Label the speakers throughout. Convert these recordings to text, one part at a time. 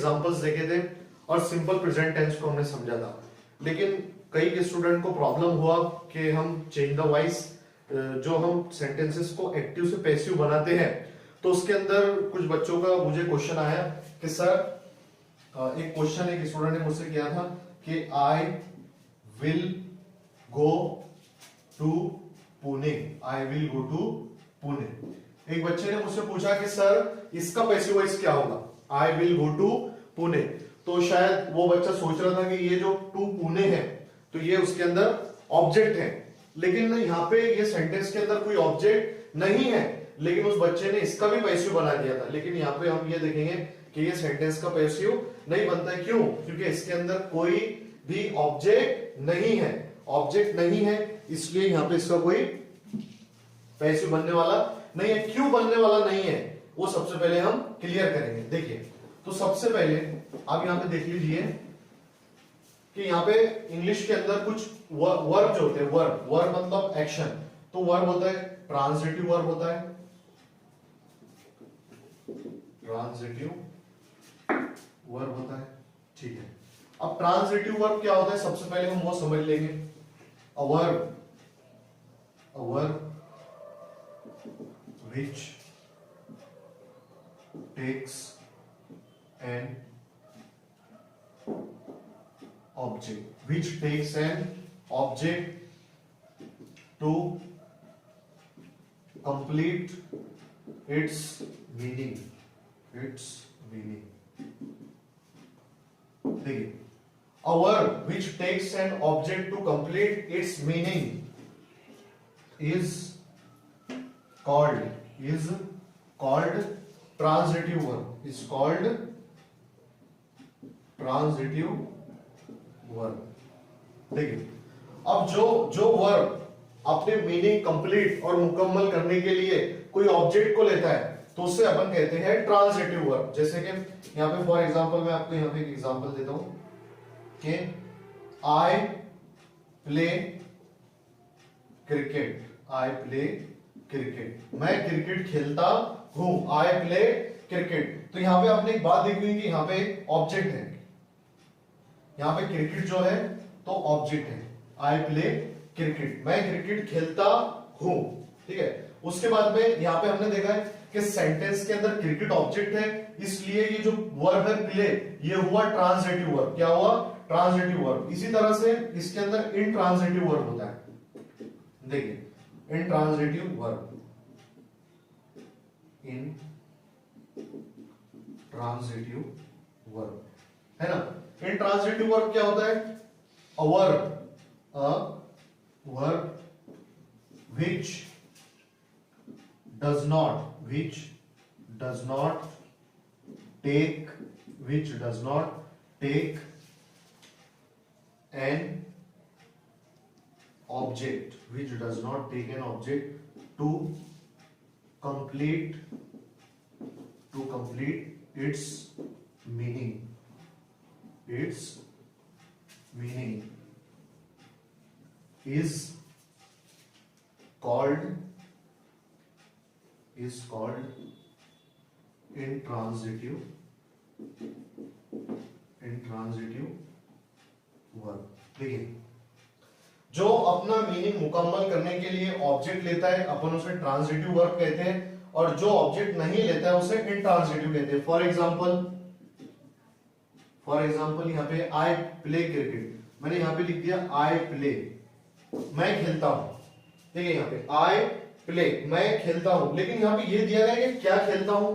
Speaker 1: Examples देखे थे और सिंपल प्रेजेंट टेंस को हमने समझा था। लेकिन कई के स्टूडेंट को प्रॉब्लम हुआ कि हम चेंज द वॉइस, जो हम सेंटेंसेस को एक्टिव से पैसिव बनाते हैं, तो उसके अंदर कुछ बच्चों का मुझे क्वेश्चन आया कि सर, एक क्वेश्चन एक स्टूडेंट ने मुझसे किया था कि I will go to Pune, I will go to Pune. एक बच्चे ने मुझसे पूछा कि सर इसका पैसिव वॉइस क्या होगा, I will go to Pune. तो शायद वो बच्चा सोच रहा था कि ये जो टू पुणे है तो ये उसके अंदर ऑब्जेक्ट है, लेकिन यहाँ पे ये सेंटेंस के अंदर कोई ऑब्जेक्ट नहीं है, लेकिन उस बच्चे ने इसका भी पैसिव बना दिया था। लेकिन यहाँ पे हम ये देखेंगे कि ये सेंटेंस का पैसिव नहीं बनता है। क्यों? क्योंकि इसके अंदर कोई भी ऑब्जेक्ट नहीं है, ऑब्जेक्ट नहीं है, इसलिए यहाँ पे इसका कोई पैसिव बनने वाला नहीं है। क्यों बनने वाला नहीं है वो सबसे पहले हम क्लियर करेंगे। देखिए, तो सबसे पहले आप यहाँ पे देख लीजिए कि यहाँ पे इंग्लिश के अंदर कुछ वर्ब जो होते हैं, वर्ब मतलब एक्शन, तो वर्ब होता है ट्रांजिटिव वर्ब होता है, ट्रांजिटिव वर्ब होता है, ठीक है। अब ट्रांजिटिव वर्ब क्या होता है, सबसे पहले हम वो समझ लेंगे। A verb which takes an object to complete its meaning, देखिए, a verb which takes an object to complete its meaning is called transitive verb, is called transitive verb। देखिए, अब जो वर्ब अपने मीनिंग कंप्लीट और मुकम्मल करने के लिए कोई ऑब्जेक्ट को लेता है तो उसे अपन कहते हैं ट्रांजिटिव वर्ब। जैसे कि यहाँ पे फॉर एग्जांपल मैं आपको यहाँ पे एक एग्जांपल देता हूं कि I play cricket, I play cricket, मैं क्रिकेट खेलता हूं, आई प्ले क्रिकेट। तो यहां पे आपने एक बात देखी कि यहां पे ऑब्जेक्ट है, यहां पे क्रिकेट जो है तो ऑब्जेक्ट है, आई प्ले क्रिकेट, मैं क्रिकेट खेलता हूं, ठीक है। उसके बाद में यहां पे हमने देखा है कि सेंटेंस के अंदर क्रिकेट ऑब्जेक्ट है, इसलिए ये जो वर्ब है प्ले, ये हुआ ट्रांजिटिव वर्ब। क्या हुआ? Transitive verb. इसी तरह से इसके अंदर इनट्रांजिटिव वर्ब होता है। देखिए, इनट्रांजिटिव वर्ब, इनट्रांजिटिव वर्ब है ना। इनट्रांजिटिव वर्ब क्या होता है? A verb which does not take an object, to complete its meaning, is called intransitive verb. देखिए, जो अपना मीनिंग मुकम्मल करने के लिए ऑब्जेक्ट लेता है अपन उसे ट्रांजिटिव वर्ब कहते हैं, और जो ऑब्जेक्ट नहीं लेता है उसे इनट्रांजिटिव कहते हैं। फॉर एग्जांपल यहाँ पे आई प्ले क्रिकेट, मैंने यहाँ पे लिख दिया आई प्ले, मैं खेलता हूं, ठीक है। यहाँ पे आई प्ले, मैं खेलता हूं, लेकिन यहाँ पे ये दिया गया है कि क्या खेलता हूं,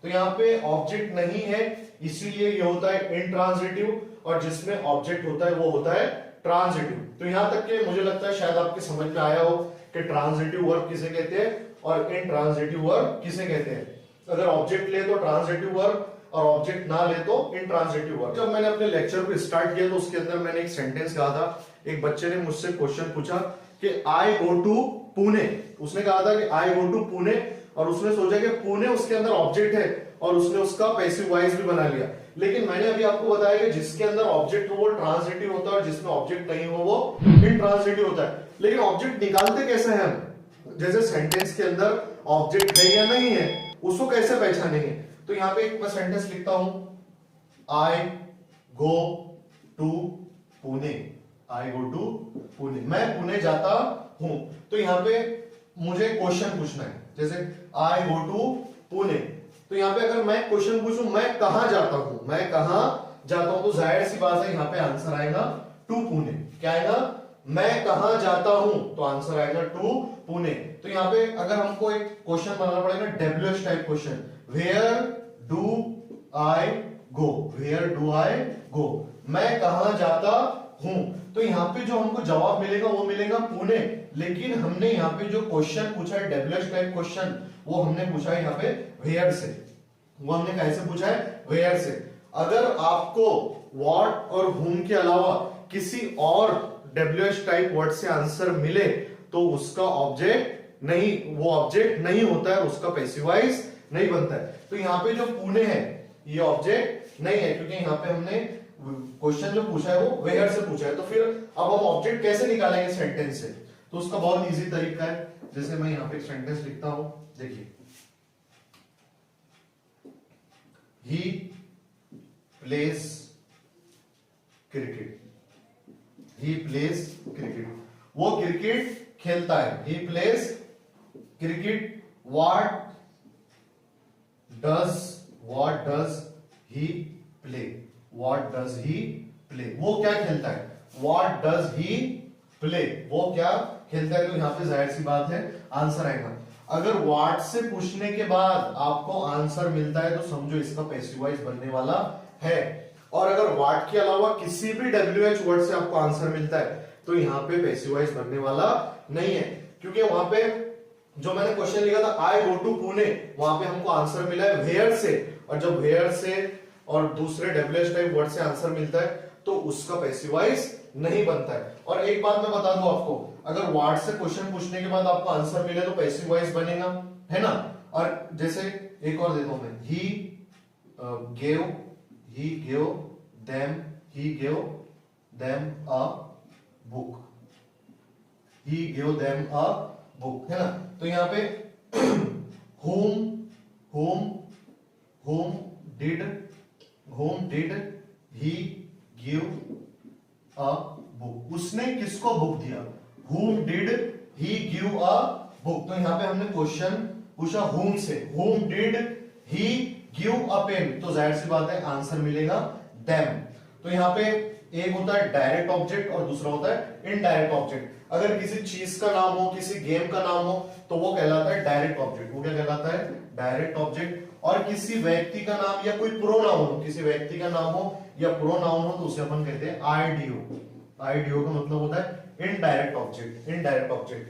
Speaker 1: तो यहाँ पे ऑब्जेक्ट नहीं है, इसीलिए ये होता है इनट्रांजिटिव, और जिसमें ऑब्जेक्ट होता है वो होता है ट्रांजिटिव। तो यहां तक के मुझे लगता है शायद आपके समझ में आया हो कि ट्रांजिटिव वर्ब किसे कहते हैं और इनट्रांजिटिव वर्ब किसे कहते हैं। अगर ऑब्जेक्ट ले तो ट्रांजिटिव वर्ब, और ऑब्जेक्ट ना ले तो इनट्रांजिटिव वर्ब। जब मैंने अपने लेक्चर को स्टार्ट किया तो उसके अंदर मैंने एक सेंटेंस कहा था, एक बच्चे ने मुझसे क्वेश्चन पूछा कि आई गो टू पुणे, उसने कहा था कि आई गो टू पुणे, और उसने सोचा कि पुणे उसके अंदर ऑब्जेक्ट है और उसने उसका पैसिव वॉइस भी बना लिया। लेकिन मैंने अभी आपको बताया कि जिसके अंदर ऑब्जेक्ट हो वो ट्रांजिटिव होता है और जिसमें ऑब्जेक्ट नहीं हो वो इनट्रांजिटिव होता है। लेकिन ऑब्जेक्ट निकालते कैसे हैं हम? जैसे सेंटेंस के अंदर ऑब्जेक्ट है या नहीं है उसको कैसे पहचानेंगे? तो यहाँ पे एक मैं सेंटेंस लिखता हूं I go to Pune, I go to Pune, मैं पुणे जाता हूं। तो यहां पे मुझे क्वेश्चन पूछना है, जैसे आई गो टू पुणे, तो यहां पे अगर मैं क्वेश्चन पूछूं मैं कहां जाता हूं, मैं कहां जाता हूं, तो जाहिर सी बात है यहां पे आंसर आएगा टू पुणे। क्या आएगा, मैं कहां जाता हूं, तो आंसर आएगा टू पुणे। तो यहां पे अगर हमको एक क्वेश्चन बनाना पड़ेगा W H type question, where do I go, where do I go, मैं कहां जाता हूं। तो यहां पे जो हमको जवाब मिलेगा वो मिलेगा पुणे, लेकिन हमने यहां पे जो क्वेश्चन पूछा है डब्ल्यूएच टाइप क्वेश्चन, वो हमने पूछा है यहाँ पे वेयर से, वो हमने कैसे पूछा है, वेयर से। अगर आपको व्हाट और whom के अलावा किसी और डब्ल्यूएच टाइप वर्ड से आंसर मिले तो उसका ऑब्जेक्ट नहीं, वो ऑब्जेक्ट नहीं होता है, उसका पैसिवाइज नहीं बनता है। तो यहाँ पे जो पुणे है ये ऑब्जेक्ट नहीं है, क्योंकि यहाँ पे हमने क्वेश्चन जो पूछा है वो वेयर से पूछा है। तो फिर अब हम ऑब्जेक्ट कैसे निकालेंगे सेंटेंस से, तो उसका बहुत इजी तरीका है। जैसे मैं यहाँ पे एक सेंटेंस लिखता हूं, देखिए, he plays cricket, he plays cricket, वो क्रिकेट खेलता है, he plays cricket. What does he play, what does he play, वो क्या खेलता है, व्हाट डज ही प्ले, वो क्या खेलता है। तो यहां पे जाहिर सी बात है आंसर आएगा। अगर व्हाट से पूछने के बाद आपको आंसर मिलता है तो समझो इसका पैसिवाइज बनने वाला है। और अगर व्हाट के अलावा किसी भी डब्ल्यूएच वर्ड से आपको आंसर मिलता है तो यहाँ पे पैसिवाइज बनने वाला नहीं है, क्योंकि वहां पे जो मैंने क्वेश्चन लिखा था आई गो टू पुणे, वहां पे हमको आंसर मिला है वेयर से, और जब वेयर से और दूसरे डब्ल्यूएच टाइप वर्ड से आंसर मिलता है तो उसका पैसिवाइज नहीं बनता है। और एक बात मैं बता दूं आपको, अगर व्हाट से क्वेश्चन पूछने के बाद आपको आंसर मिले तो पैसिव वॉइस बनेगा, है ना। और जैसे एक और देता हूं मैं, he gave them a book, he gave them a book, है ना। तो यहाँ पे whom did he give a book, उसने किसको बुक दिया, whom did he give a book। तो यहाँ पे हमने क्वेश्चन पूछा whom से, whom did he give a pen, तो जाहिर सी बात है आंसर मिलेगा them। तो यहाँ पे एक होता है डायरेक्ट ऑब्जेक्ट और दूसरा होता है इनडायरेक्ट ऑब्जेक्ट। अगर किसी चीज का नाम हो, किसी गेम का नाम हो, तो वो कहलाता है डायरेक्ट ऑब्जेक्ट, वो क्या कहलाता है, डायरेक्ट ऑब्जेक्ट। और किसी व्यक्ति का नाम या कोई प्रोनाउन हो, किसी व्यक्ति का नाम हो या प्रोनाउन हो, तो उसे अपन कहते हैं आईडीओ। आईडीओ का मतलब होता है इनडायरेक्ट ऑब्जेक्ट, इनडायरेक्ट ऑब्जेक्ट।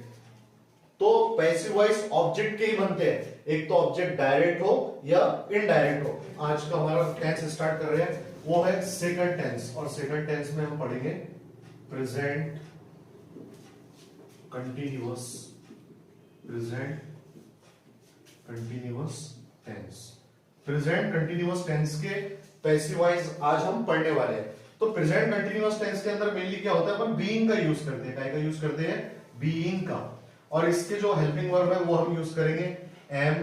Speaker 1: तो पैसिव वॉइस ऑब्जेक्ट के ही बनते हैं, एक तो ऑब्जेक्ट डायरेक्ट हो या इनडायरेक्ट हो। आज का हमारा टेंस स्टार्ट कर रहे हैं, वो है सेकंड टेंस, और सेकंड टेंस में हम पढ़ेंगे present continuous, present continuous tense. Present continuous tense के पैसिव वॉइस आज हम पढ़ने वाले हैं। तो प्रेजेंट कंटिन्यूअस टेंस के अंदर मेनली क्या होता है, अपन बीइंग का यूज करते हैं, काय का यूज करते हैं, बीइंग का। और इसके जो हेल्पिंग वर्ब है वो हम यूज करेंगे एम,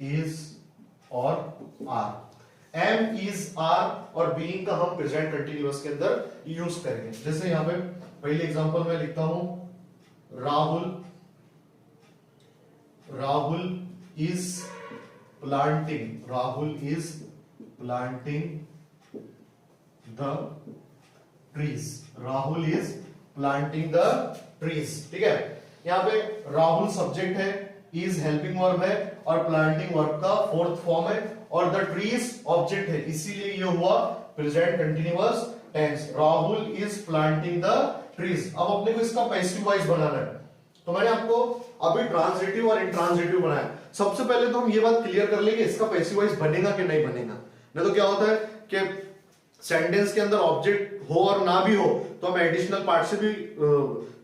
Speaker 1: इज और आर। एम, इज, आर और बीइंग का हम प्रेजेंट कंटिन्यूअस के अंदर यूज करेंगे। जैसे यहां पे पहले एग्जांपल में लिखता हूं, Rahul is planting, Rahul is planting the trees, Rahul is planting the trees. ठीक है, यहां पे राहुल सब्जेक्ट है, इज हेल्पिंग वर्ब है और प्लांटिंग वर्ब का फोर्थ फॉर्म है, और द ट्रीज ऑब्जेक्ट है, इसीलिए ये हुआ present continuous tense. Rahul is planting the trees. अब अपने को इसका पैसिव वॉइस बनाना है, तो मैंने आपको अभी ट्रांजिटिव और इंट्रांजिटिव बनाया। सबसे पहले तो हम ये बात क्लियर कर लेंगे इसका पैसिव वॉइस बनेगा कि नहीं बनेगा। नहीं तो क्या होता है कि सेंटेंस के अंदर ऑब्जेक्ट हो और ना भी हो तो हम एडिशनल पार्ट से भी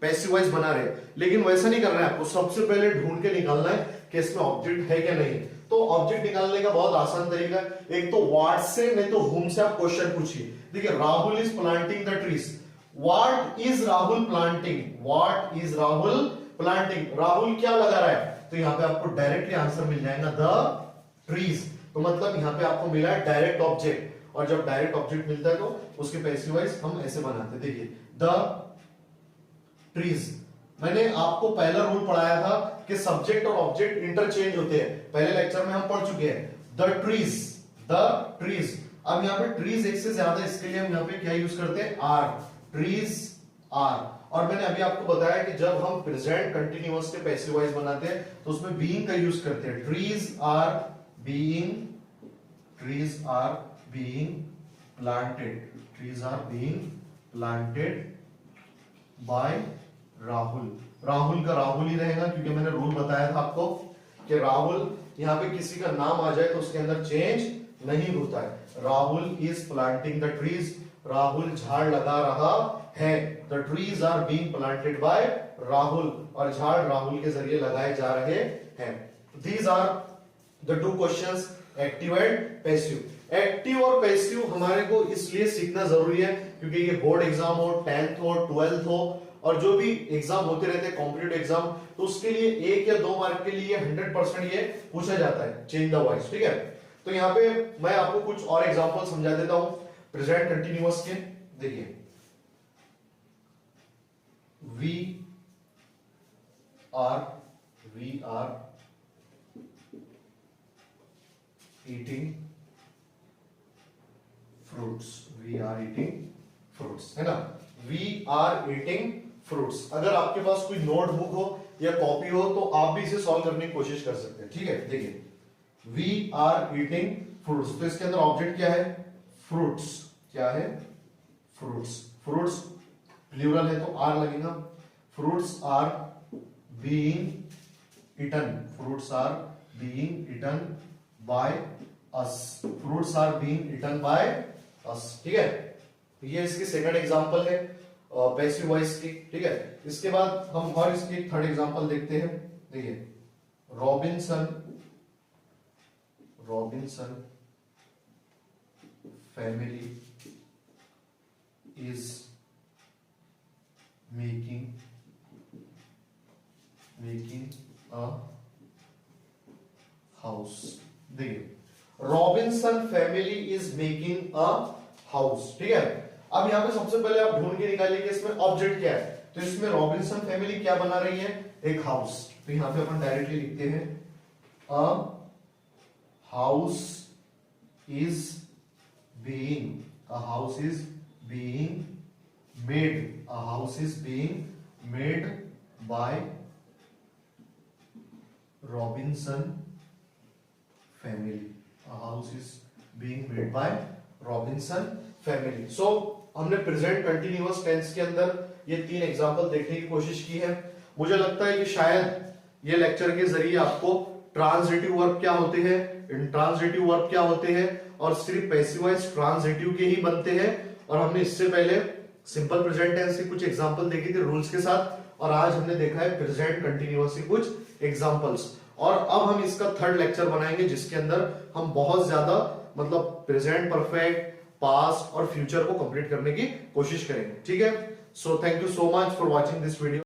Speaker 1: पैसिव वॉइस बना रहे हैं, लेकिन वैसा नहीं करना है आपको। सबसे पहले ढूंढ के निकालना है कि इसमें ऑब्जेक्ट है क्या नहीं। तो ऑब्जेक्ट निकालने का बहुत आसान तरीका है, एक तो व्हाट से नहीं तो whom से आप क्वेश्चन पूछिए। देखिए, Rahul is planting the trees, what is Rahul planting, what is Rahul planting, Rahul क्या लगा रहा है, तो यहाँ पे आपको डायरेक्टली आंसर मिल जाएगा द ट्रीज। तो मतलब यहाँ पे आपको मिला है डायरेक्ट ऑब्जेक्ट। और जब डायरेक्ट ऑब्जेक्ट मिलता है तो उसके पैसिव वॉइस हम ऐसे बनाते हैं। देखिए द ट्रीज, मैंने आपको पहला रूल पढ़ाया था कि सब्जेक्ट और ऑब्जेक्ट इंटरचेंज होते हैं, पहले लेक्चर में हम पढ़ चुके हैं। द ट्रीज, अब यहाँ पे ट्रीज एक से ज्यादा, इसके लिए हम यहाँ पे क्या यूज करते हैं, आर, ट्रीज आर। और मैंने अभी आपको बताया कि जब हम प्रेजेंट कंटिन्यूअस के पैसिव वॉइस बनाते हैं तो उसमें बीइंग का यूज करते हैं। Trees are being planted by Rahul. Rahul का राहुल ही रहेगा क्योंकि मैंने रूल बताया था आपको कि राहुल यहाँ पे किसी का नाम आ जाए तो उसके अंदर चेंज नहीं होता है। Rahul is planting the trees, Rahul झाड़ लगा रहा है। The trees are being planted by Rahul, और झाड़ राहुल के जरिए लगाए जा रहे हैं। These are the two questions, active and passive. Active और पैसिव हमारे को इसलिए सीखना जरूरी है क्योंकि ये बोर्ड एग्जाम हो, 10th हो, 12th हो, और जो भी एग्जाम होते रहते हैं कॉम्पिटिटिव एग्जाम, तो उसके लिए 1 या 2 मार्क के लिए 100% ये पूछा जाता है, चेंज द वॉइस। ठीक है, तो यहाँ पे मैं आपको कुछ और एग्जांपल समझा देता हूं प्रेजेंट कंटिन्यूअस के। देखिए वी आर ईटिंग फ्रूट्स, है ना। We are eating fruits. अगर आपके पास कोई नोटबुक हो या कॉपी हो तो आप भी इसे सॉल्व करने की कोशिश कर सकते हैं। ठीक है, देखिए वी आर ईटिंग फ्रूट्स, तो इसके अंदर ऑब्जेक्ट क्या है, फ्रूट्स। क्या है, फ्रूट्स प्लूरल है तो आर लगेगा। Fruits are being eaten by us. ठीक है, ये इसकी सेकंड एग्जांपल है पैसिव वॉइस की। ठीक है, इसके बाद हम और इसकी थर्ड एग्जांपल देखते हैं। देखिए Robinson family is making a house. देखिए Robinson family is making a house. ठीक है, अब यहां पे सबसे पहले आप ढूंढ के निकालिए कि इसमें ऑब्जेक्ट क्या है। तो इसमें रॉबिन्सन फैमिली क्या बना रही है, एक हाउस। तो यहां पे अपन डायरेक्टली लिखते हैं a house is being made by Robinson family. So हमने प्रेजेंट कंटिन्यूअस टेंस के अंदर ये 3 एग्जांपल देखने की कोशिश की है। मुझे लगता है कि शायद ये लेक्चर के जरिए आपको ट्रांजिटिव वर्ब क्या होते हैं, इंट्रांजिटिव वर्ब क्या होते हैं, और सिर्फ पैसिव वॉइस ट्रांजिटिव के ही बनते हैं। और हमने इससे पहले सिंपल प्रेजेंट टेंस की कुछ एग्जांपल देखी थी रूल्स के साथ, और आज हमने देखा है प्रेजेंट कंटिन्यूअस की कुछ एग्जांपल्स। और अब हम इसका थर्ड लेक्चर बनाएंगे जिसके अंदर हम बहुत ज्यादा मतलब प्रेजेंट परफेक्ट, पास्ट और फ्यूचर को कंप्लीट करने की कोशिश करेंगे। ठीक है, so thank you so much for watching this video.